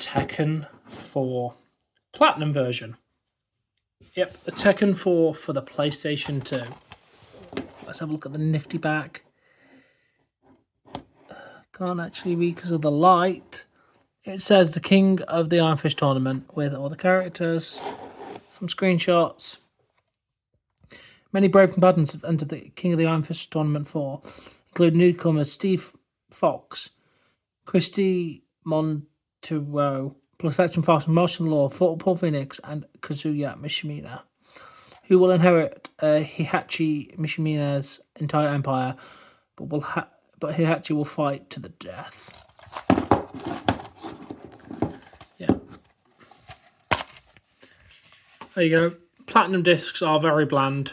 Tekken 4 Platinum version. Yep, the Tekken 4 for the PlayStation 2. Let's have a look at the nifty back. Can't actually read because of the light. It says the King of the Iron Fist tournament with all the characters, some screenshots. Many brave combatants have entered the King of the Iron Fist tournament 4, including newcomers Steve Fox, Christy Montero, plus veteran Fox, Martial Law, Paul Phoenix, and Kazuya Mishimura, who will inherit Heihachi Mishimina's entire empire, but Heihachi will fight to the death. Yeah. There you go. Platinum discs are very bland,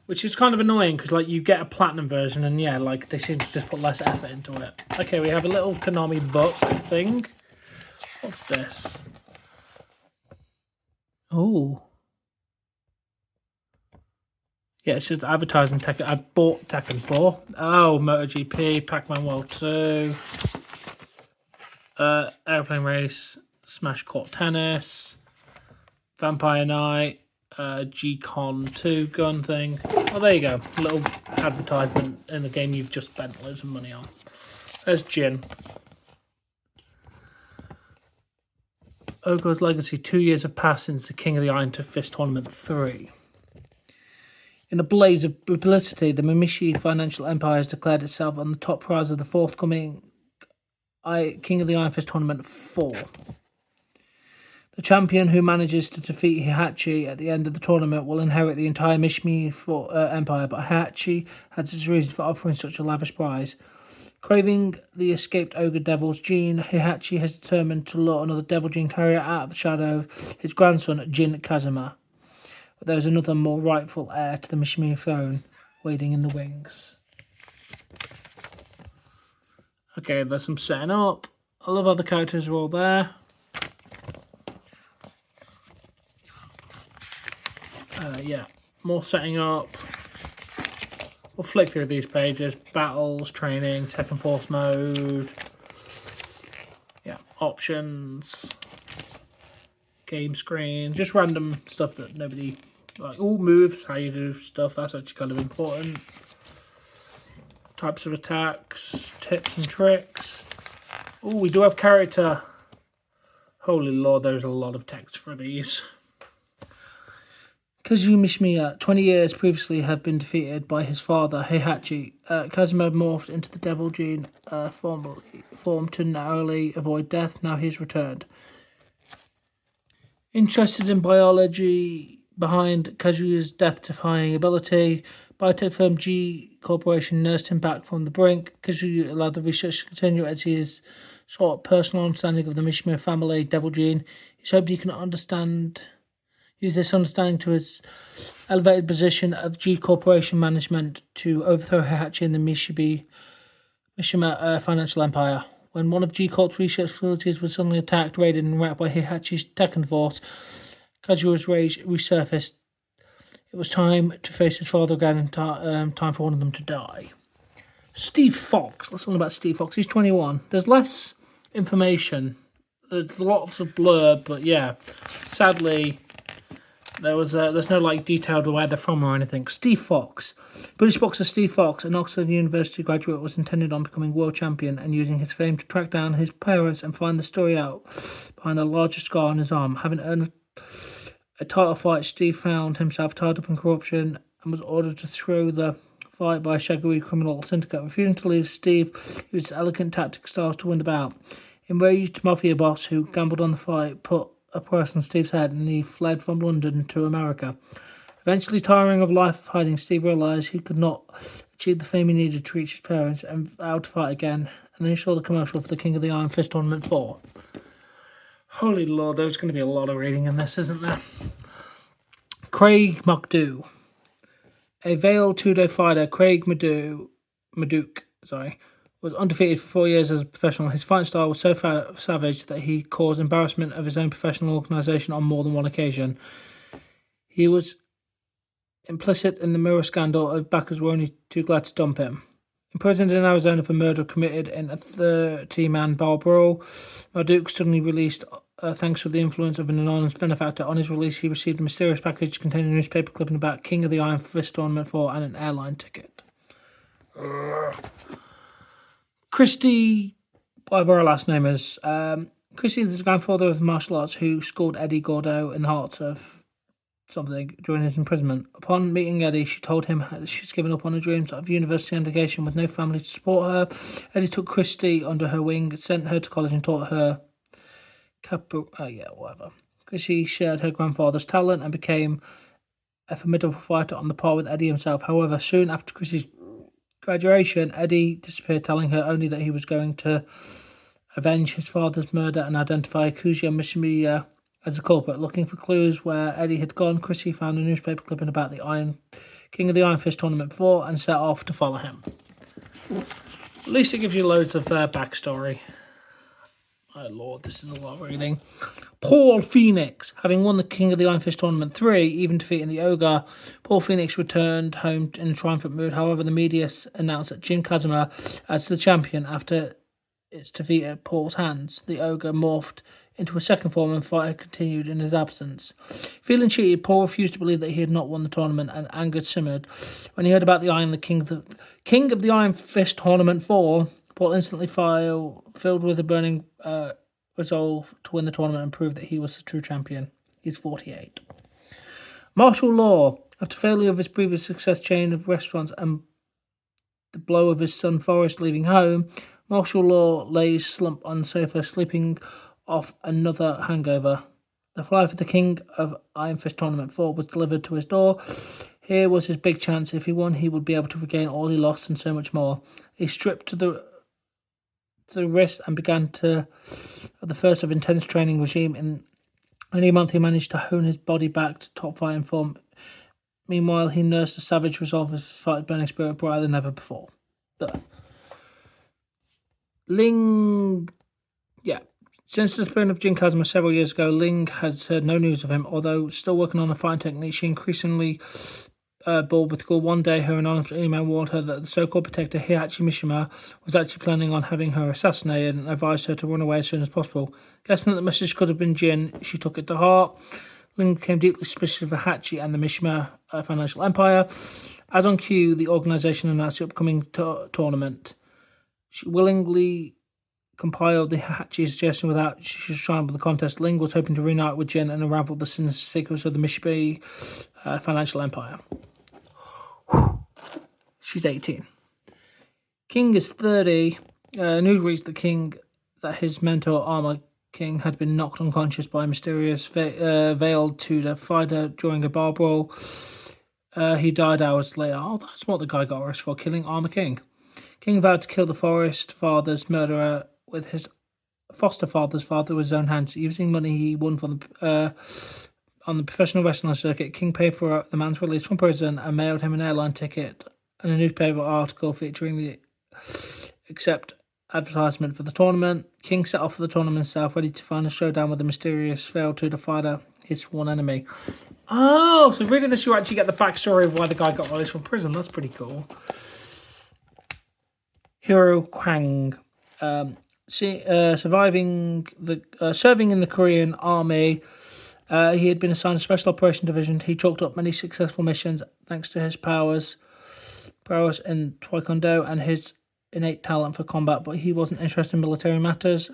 which is kind of annoying because, like, you get a platinum version and, yeah, like, they seem to just put less effort into it. Okay, we have a little Konami book thing. What's this? Oh. Yeah, it's just advertising Tekken. I bought Tekken 4. Oh, MotoGP, Pac-Man World 2, Airplane Race, Smash Court Tennis, Vampire Night, G-Con 2 gun thing. Oh, there you go. A little advertisement in a game you've just spent loads of money on. There's Jin. Ogo's Legacy. 2 years have passed since the King of the Iron Fist Tournament 3. In a blaze of publicity, the Mimishi Financial Empire has declared itself on the top prize of the forthcoming King of the Iron Fist Tournament 4. The champion who manages to defeat Heihachi at the end of the tournament will inherit the entire Mishimi Empire, but Heihachi has his reasons for offering such a lavish prize. Craving the escaped ogre devil's gene, Heihachi has determined to lure another devil gene carrier out of the shadow, his grandson, Jin Kazuma. But there is another more rightful heir to the Mishimi throne waiting in the wings. Okay, there's some setting up. I love how the characters are all there. Yeah, more setting up. We'll flick through these pages. Battles, training, Tekken Force mode. Yeah, options. Game screen. Just random stuff that nobody... Like, all moves, how you do stuff. That's actually kind of important. Types of attacks. Tips and tricks. Oh, we do have character. Holy Lord, there's a lot of text for these. Kazuya Mishimiya, 20 years previously, have been defeated by his father, Heihachi. Kazuma morphed into the devil gene form to narrowly avoid death. Now he's returned. Interested in biology behind Kazuya's death-defying ability, biotech firm G Corporation nursed him back from the brink. Kazuya allowed the research to continue as he has sought personal understanding of the Mishima family devil gene. He's hoped he can use this understanding to his elevated position of G Corporation management to overthrow Heihachi and the Mishima Financial Empire. When one of G Corp's research facilities was suddenly attacked, raided, and wrecked by Heihachi's Tekken Force, Kazuya's rage resurfaced. It was time to face his father again and time for one of them to die. Steve Fox. Let's talk about Steve Fox. He's 21. There's less information. There's lots of blurb, but yeah, sadly... There's no like detailed where they're from or anything. Steve Fox. British boxer Steve Fox, an Oxford University graduate, was intended on becoming world champion and using his fame to track down his parents and find the story out behind the larger scar on his arm. Having earned a title fight, Steve found himself tied up in corruption and was ordered to throw the fight by a shadowy criminal syndicate. Refusing to leave, Steve used elegant tactic styles to win the bout. Enraged mafia boss who gambled on the fight put a price on Steve's head, and he fled from London to America. Eventually, tiring of life of hiding, Steve realised he could not achieve the fame he needed to reach his parents and vowed to fight again. And then he saw the commercial for the King of the Iron Fist Tournament 4. Holy Lord, there's going to be a lot of reading in this, isn't there? Craig McDoo. A veiled two-day fighter, Craig Madook, was undefeated for 4 years as a professional. His fighting style was so savage that he caused embarrassment of his own professional organisation on more than one occasion. He was implicit in the mirror scandal of backers were only too glad to dump him. Imprisoned in Arizona for murder committed in a 30-man bar brawl, Marduk suddenly released thanks to the influence of an anonymous benefactor. On his release, he received a mysterious package containing a newspaper clipping about King of the Iron Fist Tournament 4 and an airline ticket. Christy, whatever her last name is, Christy is the grandfather of martial arts who schooled Eddie Gordo in the heart of something during his imprisonment. Upon meeting Eddie, she told him that she's given up on her dreams of university and education with no family to support her. Eddie took Christy under her wing, sent her to college and taught her whatever. Christy shared her grandfather's talent and became a formidable fighter on the par with Eddie himself. However, soon after Christy's graduation, Eddie disappeared, telling her only that he was going to avenge his father's murder and identify Kuya Mishimiya as the culprit. Looking for clues where Eddie had gone, Chrissy found a newspaper clipping about the King of the Iron Fist Tournament 4 and set off to follow him. At least it gives you loads of backstory. My lord, this is a lot of reading. Paul Phoenix, having won the King of the Iron Fist Tournament 3, even defeating the Ogre, Paul Phoenix returned home in a triumphant mood. However, the media announced that Jin Kazuma as the champion after its defeat at Paul's hands. The Ogre morphed into a second form and fight had continued in his absence. Feeling cheated, Paul refused to believe that he had not won the tournament and anger simmered. When he heard about the King of the Iron Fist Tournament 4, Paul instantly filled with a burning resolve to win the tournament and prove that he was the true champion. He's 48. Martial law. After failure of his previous success chain of restaurants and the blow of his son Forrest leaving home, martial law lays slump on the sofa, sleeping off another hangover. The flyer for the King of Iron Fist Tournament 4 was delivered to his door. Here was his big chance. If he won, he would be able to regain all he lost and so much more. He stripped to the wrist and began the first of intense training regime. In only a month, he managed to hone his body back to top fighting form. Meanwhile, he nursed a savage resolve of his fighter's burning spirit brighter than ever before. Since the disappearance of Jin Kazuma several years ago, Ling has heard no news of him. Although still working on a fighting technique, she increasingly bored with school. One day, her anonymous email warned her that the so-called protector Heihachi Mishima was actually planning on having her assassinated and advised her to run away as soon as possible. Guessing that the message could have been Jin, she took it to heart. Ling became deeply suspicious of Heihachi and the Mishima financial empire. As on cue, the organisation announced the upcoming tournament. She willingly compiled the Heihachi suggestion without she was trying for the contest. Ling was hoping to reunite with Jin and unravel the sinister secrets of the Mishima financial empire. She's 18. King is 30. News reached the king that his mentor, Armor King, had been knocked unconscious by a mysterious veiled Tudor fighter during a bar brawl. He died hours later. Oh, that's what the guy got arrested for, killing Armor King. King vowed to kill the Forest father's murderer with his foster father's father with his own hands. Using money he won from on the professional wrestling circuit, King paid for the man's release from prison and mailed him an airline ticket and a newspaper article featuring the accept advertisement for the tournament. King set off for the tournament himself, ready to find a showdown with the mysterious failed to fighter, his sworn enemy. Oh, so reading this, you actually get the backstory of why the guy got released from prison. That's pretty cool. Hero Kwang, serving in the Korean Army. He had been assigned a special operation division. He chalked up many successful missions thanks to his prowess in Taekwondo and his innate talent for combat, but he wasn't interested in military matters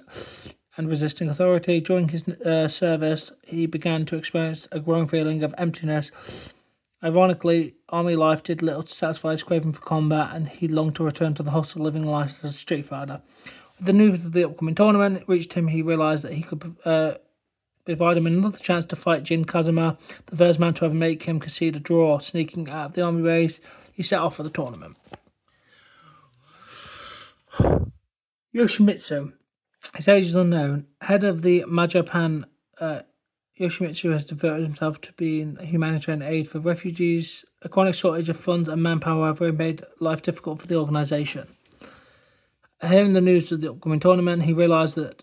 and resisting authority. During his service, he began to experience a growing feeling of emptiness. Ironically, army life did little to satisfy his craving for combat, and he longed to return to the hostile living life as a street fighter. With the news of the upcoming tournament reached him, he realised that he could provide him another chance to fight Jin Kazuma, the first man to ever make him concede a draw. Sneaking out of the army base, he set off for the tournament. Yoshimitsu. His age is unknown. Head of the Majapan, Yoshimitsu has devoted himself to being humanitarian aid for refugees. A chronic shortage of funds and manpower have made life difficult for the organisation. Hearing the news of the upcoming tournament, he realised that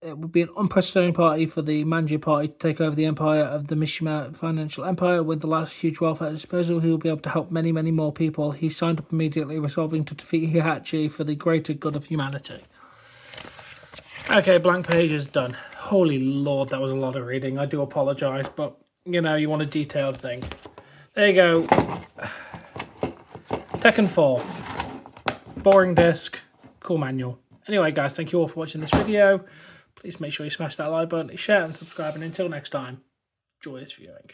it would be an unprecedented party for the Manji party to take over the empire of the Mishima financial empire. With the last huge wealth at his disposal, he will be able to help many, many more people. He signed up immediately, resolving to defeat Heihachi for the greater good of humanity. Okay, blank page is done. Holy Lord, that was a lot of reading. I do apologise, but, you know, you want a detailed thing. There you go. Tekken 4. Boring disc. Cool manual. Anyway, guys, thank you all for watching this video. Please make sure you smash that like button, share and subscribe. And until next time, joyous viewing.